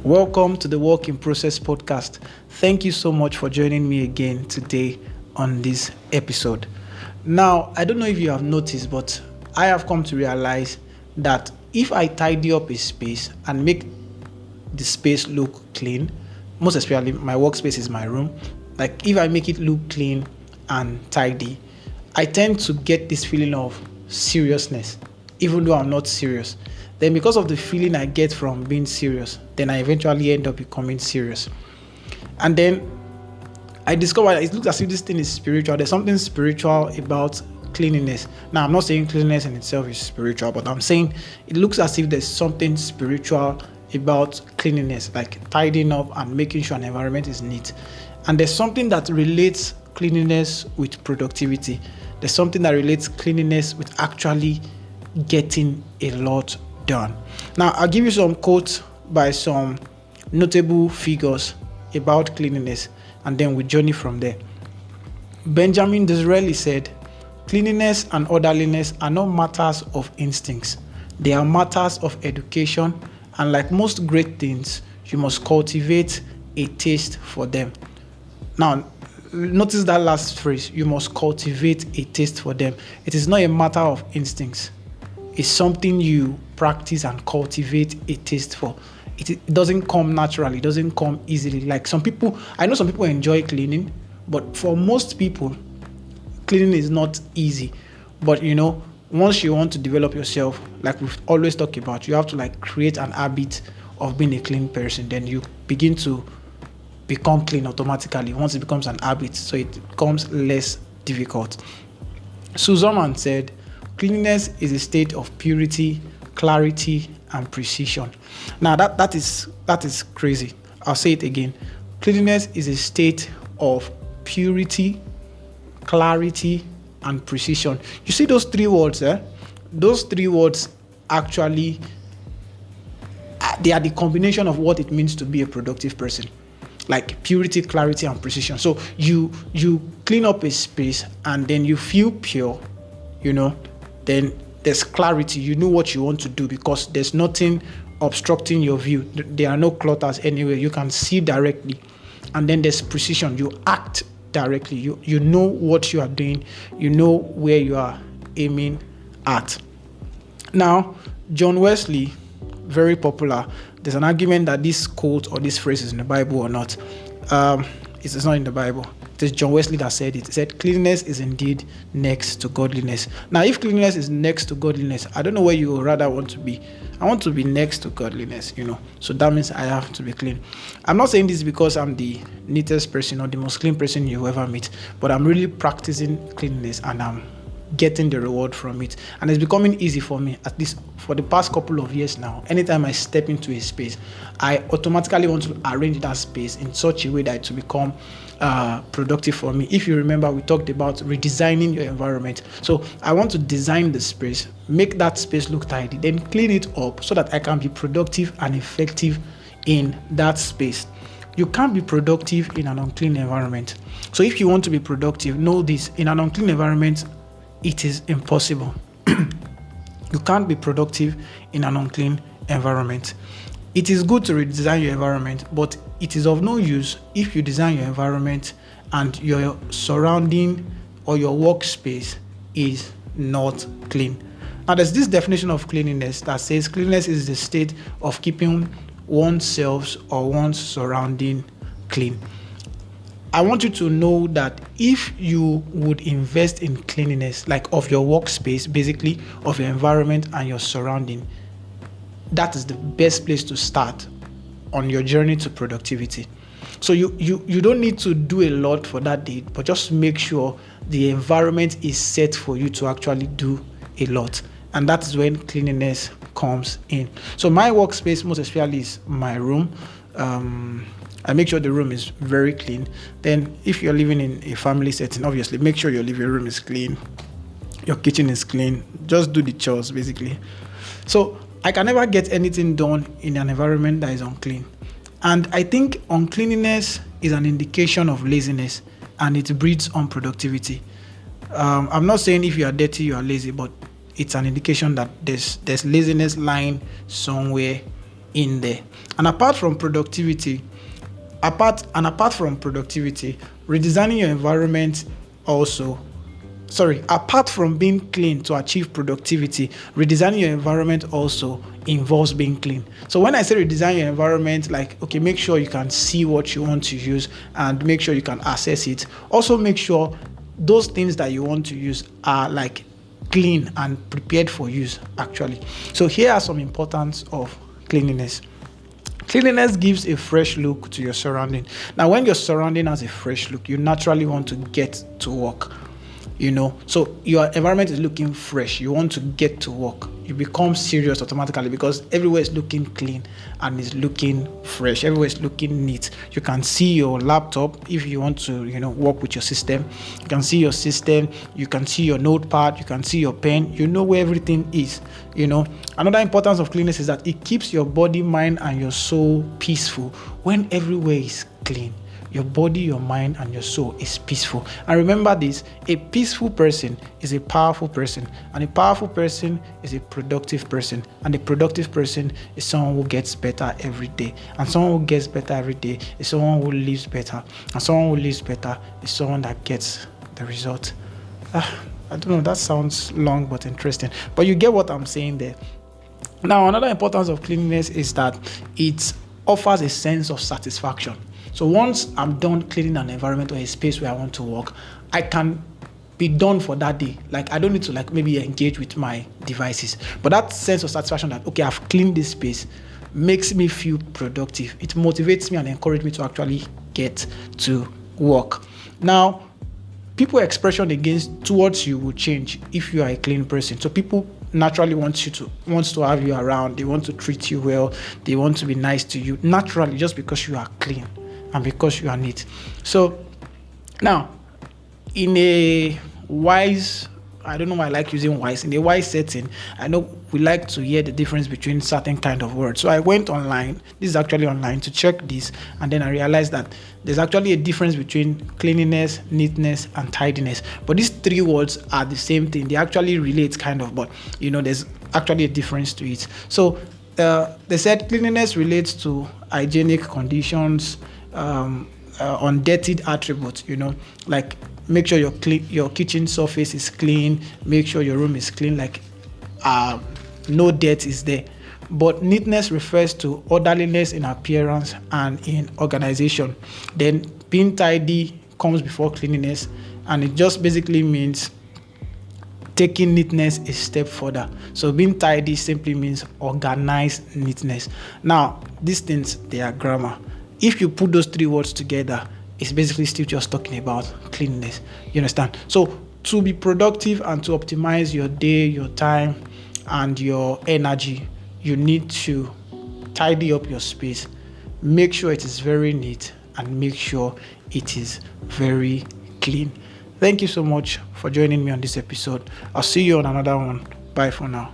Welcome to the Work in Process podcast. Thank you so much for joining me again today on this episode. Now, I don't know if you have noticed, but I have come to realize that if I tidy up a space and make the space look clean, most especially my workspace is my room, like if I make it look clean and tidy, I tend to get this feeling of seriousness, even though I'm not serious. Then because of the feeling I get from being serious, then I eventually end up becoming serious. And then I discovered that it looks as if this thing is spiritual. There's something spiritual about cleanliness. Now, I'm not saying cleanliness in itself is spiritual, but I'm saying it looks as if there's something spiritual about cleanliness, like tidying up and making sure an environment is neat. And there's something that relates cleanliness with productivity. There's something that relates cleanliness with actually getting a lot done. Now, I'll give you some quotes by some notable figures about cleanliness, and then we journey from there. Benjamin Disraeli said, "Cleanliness and orderliness are not matters of instincts. They are matters of education, and like most great things, you must cultivate a taste for them." Now, notice that last phrase, you must cultivate a taste for them. It is not a matter of instincts. It's something you practice and cultivate a taste for. It doesn't come naturally. It doesn't come easily. Like I know some people enjoy cleaning, but for most people, cleaning is not easy. But once you want to develop yourself, like we've always talked about, you have to create an habit of being a clean person. Then you begin to become clean automatically once it becomes an habit, so it becomes less difficult. Susan said, "Cleanliness is a state of purity, clarity, and precision." Now that is crazy. I'll say it again. Cleanliness is a state of purity, clarity, and precision. You see those three words, Those three words actually, they are the combination of what it means to be a productive person. Like purity, clarity, and precision. So you clean up a space and then you feel pure, then there's clarity. You know what you want to do because there's nothing obstructing your view. There are no clutters anywhere. You can see directly. And then there's precision. You act directly. You know what you are doing. You know where you are aiming at. Now, John Wesley, very popular. There's an argument that this quote or this phrase is in the Bible or not. It's not in the Bible. It is John Wesley that said it. He said, "Cleanliness is indeed next to godliness." Now, if cleanliness is next to godliness, I don't know where you would rather want to be. I want to be next to godliness, So that means I have to be clean. I'm not saying this because I'm the neatest person or the most clean person you ever meet, but I'm really practicing cleanliness and I'm getting the reward from it, and it's becoming easy for me. At least for the past couple of years now, anytime I step into a space, I automatically want to arrange that space in such a way that it will become productive for me. If you remember, we talked about redesigning your environment. So I want to design the space, make that space look tidy, then clean it up so that I can be productive and effective in that space. You can't be productive in an unclean environment. So if you want to be productive, know this: in an unclean environment, it is impossible. You can't be productive in an unclean environment. It is good to redesign your environment, but it is of no use if you design your environment and your surrounding or your workspace is not clean. Now, there's this definition of cleanliness that says cleanliness is the state of keeping oneself or one's surrounding clean. I want you to know that if you would invest in cleanliness, like of your workspace, basically of your environment and your surrounding, that is the best place to start on your journey to productivity. So you don't need to do a lot for that day, but just make sure the environment is set for you to actually do a lot. And that is when cleanliness comes in. So my workspace, most especially, is my room. I make sure the room is very clean. Then if you're living in a family setting, obviously make sure your living room is clean, your kitchen is clean. Just do the chores, basically. So I can never get anything done in an environment that is unclean. And I think uncleanliness is an indication of laziness, and it breeds unproductivity. I'm not saying if you are dirty, you are lazy, but it's an indication that there's laziness lying somewhere in there. And apart from productivity, redesigning your environment also, apart from being clean to achieve productivity, redesigning your environment also involves being clean. So when I say redesign your environment, like, okay, make sure you can see what you want to use and make sure you can access it. Also make sure those things that you want to use are like clean and prepared for use actually. So here are some importance of cleanliness. Cleanliness gives a fresh look to your surrounding. Now, when your surrounding has a fresh look, you naturally want to get to work. So your environment is looking fresh. You want to get to work. You become serious automatically because everywhere is looking clean and is looking fresh. Everywhere is looking neat. You can see your laptop if you want to, work with your system. You can see your system. You can see your notepad. You can see your pen. You know where everything is. Another importance of cleanness is that it keeps your body, mind, and your soul peaceful when everywhere is clean. Your body, your mind, and your soul is peaceful. And remember this, a peaceful person is a powerful person, and a powerful person is a productive person, and a productive person is someone who gets better every day. And someone who gets better every day is someone who lives better, and someone who lives better is someone that gets the result. I don't know, that sounds long but interesting, but you get what I'm saying there. Now, another importance of cleanliness is that it offers a sense of satisfaction. So once I'm done cleaning an environment or a space where I want to work, I can be done for that day. Like, I don't need to maybe engage with my devices. But that sense of satisfaction that, okay, I've cleaned this space makes me feel productive. It motivates me and encourages me to actually get to work. Now, people's expression towards you will change if you are a clean person. So people naturally wants to have you around. They want to treat you well. They want to be nice to you naturally, just because you are clean and because you are neat. So now, in a wise, I don't know why I like using wise, in a wise setting, I know we like to hear the difference between certain kind of words. So I went online, this is actually online, to check this, and then I realized that there's actually a difference between cleanliness, neatness, and tidiness. But these three words are the same thing. They actually relate kind of, but there's actually a difference to it. So they said cleanliness relates to hygienic conditions, undirtied attributes, like make sure your kitchen surface is clean, make sure your room is clean, like no dirt is there. But neatness refers to orderliness in appearance and in organization. Then being tidy comes before cleanliness, and it just basically means taking neatness a step further. So being tidy simply means organized neatness. Now, these things, they are grammar. If you put those three words together, it's basically still just talking about cleanliness. You understand? So to be productive and to optimize your day, your time, and your energy, you need to tidy up your space. Make sure it is very neat and make sure it is very clean. Thank you so much for joining me on this episode. I'll see you on another one. Bye for now.